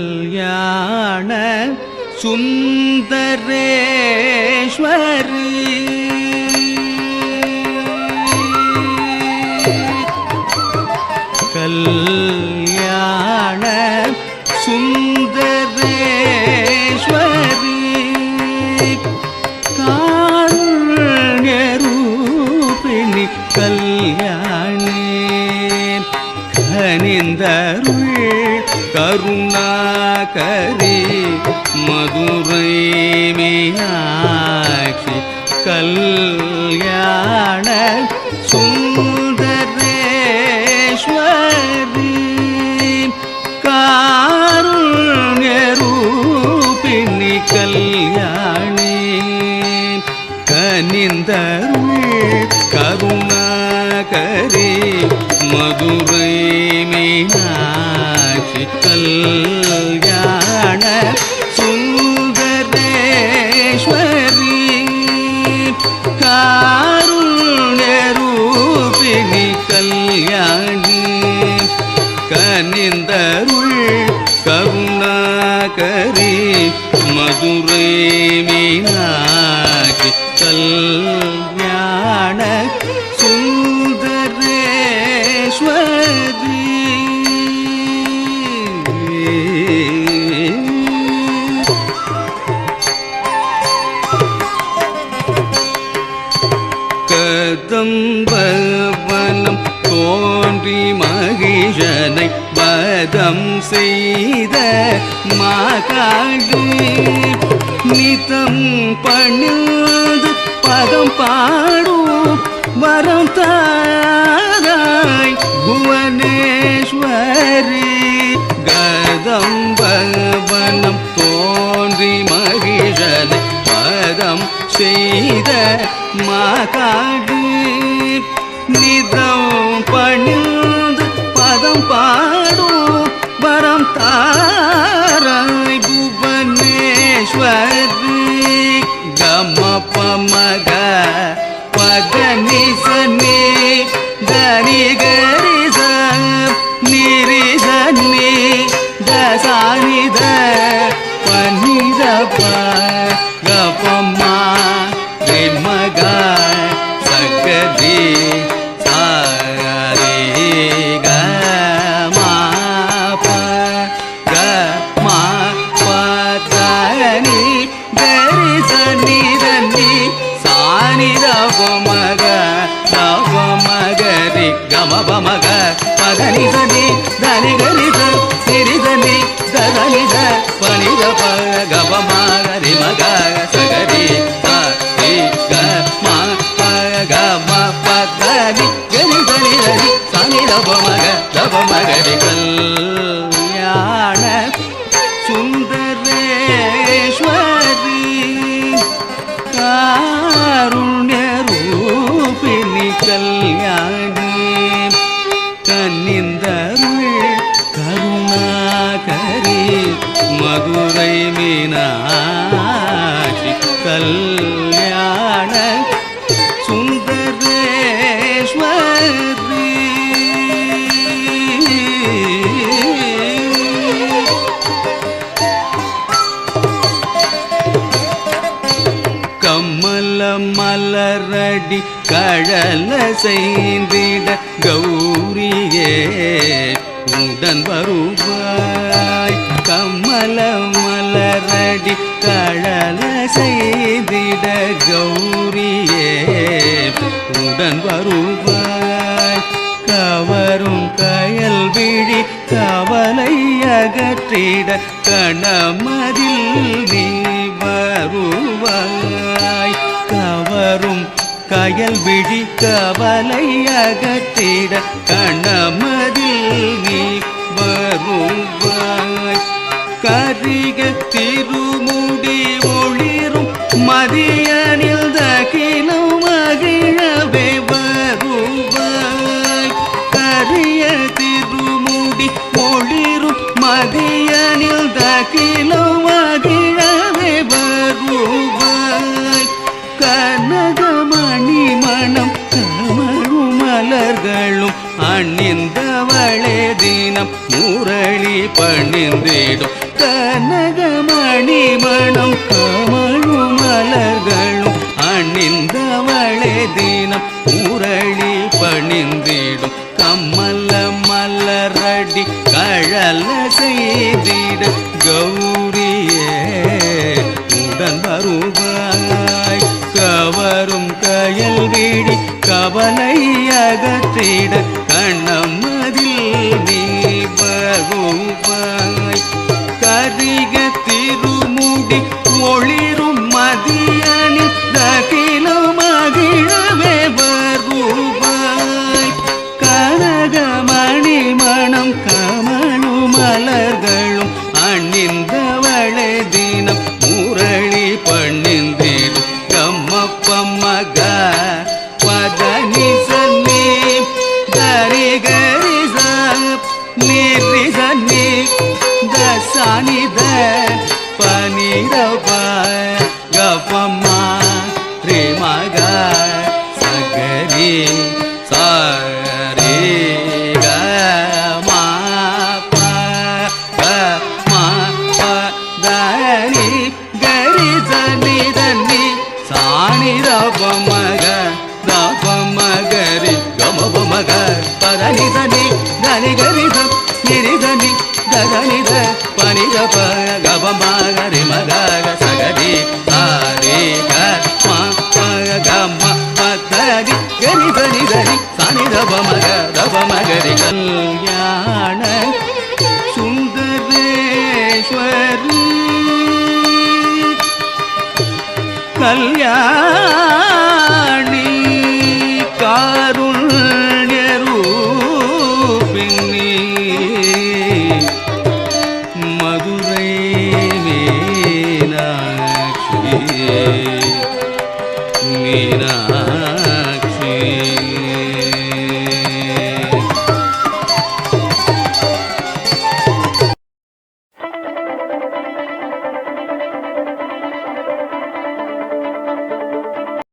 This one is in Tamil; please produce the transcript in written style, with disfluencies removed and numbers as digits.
கல்யாண சுந்தரேஸ்வரி கல்யாண சுந்தரேஸ்வரி காருண்யரூபிணி கல்யாணி கனிந்தருள் கருணாகரி மதுரை மீனாட்சி கல்யாண சுந்தரேஸ்வரி காருண்யரூபிணி கல்யாணி கனிந்தருள் கருணாகரி மதுரை மீனாட்சி கல்யாண சுந்தரேஸ்வரி காருண்யரூபிணி கல்யாணி கனிந்தருள் கருணாகரி மதுரை மீனாட்சி கல்யாண சுந்தரேஸ்வரி கதம்பவனம் தோன்றி மகிஷனை வதம் செய்த மாகாளி நிதம் பணிந்து பதம் பாடும் வரம் தாராய் புவனேஸ்வரி கதம்பவனம் தோன்றி மகிஷனை பதம் செய்த மாகாளி நிதம் பணிந்து பதம் பாடும் வரம் தாராய் புவனேஸ்வரி கம பமக பதனி சனி தனி கரிச நிரிசனி தசானித பனிதப கபமா மக சகதி சாரி கமா பதனி கரிசனி தனி சானித பமக நவமகரி கம பமக பதனி சனி தனி கரிச நிரிசனி தனித பனித கபமகரி மக சகரி மகரி கல்யாண சுந்தரேஸ்வரி காருண்யரூபிணி கல்யாணி கனிந்தருள் கருணாகரி மதுரை மீனாட்சி கல்யாண சுந்தரேஸ்வரி கமல மலரடி கழல செய்திட கௌரியே உடன் வருவாய் கமல மலரடி கழல செய்திட கௌரியே உடன் வருவாய் கவரும் கயல் விழி கவலை அகற்றிட கணமதில் நீ வருவாய் கவரும் கயல் விழி கவலை அகற்றிட கணமதில் நீ வருவாய் கரிக திருமுடி ஒளிரும் மதியனில் தகிலும் மகிழவே வருவாய் கரிய திருமுடி ஒளிரும் மதியனில் தகிலும் மகிழவே வருவாய் கனகமணி மணம் கமழும் மலர்களும் அணிந்தவளே தினம் முரளி ஊரளி பணிந்திடும் கனகமணி மணம் கமழும் மலர்களும் அணிந்தவளே தினம் ஊரளி பணிந்திடும் கம்மல்ல மலரடி கழல செய்திட கௌரியே உடன் வருவாய் கவரும் கயல் வீடி கவலை அகற்றிட கண்ணமதில் நீ வருவாய் கரிக திருமுடி ஒளிரும் மதியனில் தகிலும் மகிழவே வருவாய் கனகமணி மணம் கமழும் மலர்களும் அணிந்தவளே தினம் முரளி பணிந்திடும் கம்மப்பம்மக பதனி சன்னி கரி கரி நிரி சன்னி தசானி த பனிரப கப்பம்மா ரே மக சகரி சாரி க மா ப க மா ப தனி கரி சனி தனி சாணி ரப மக தப மகரி கம மக பதனி தனி தனி கரி தம் நிரி தனி தனி த பனி ரப கப மகரி மக சகரி சாரி க மா ப க ம ப தனி கரி தனி தனி சாணி ரப மகரி கல்யாண சுந்தரேஸ்வரி கல்யாணி காருண்ய ரூபிணி மதுரை மீனாட்சி மீனா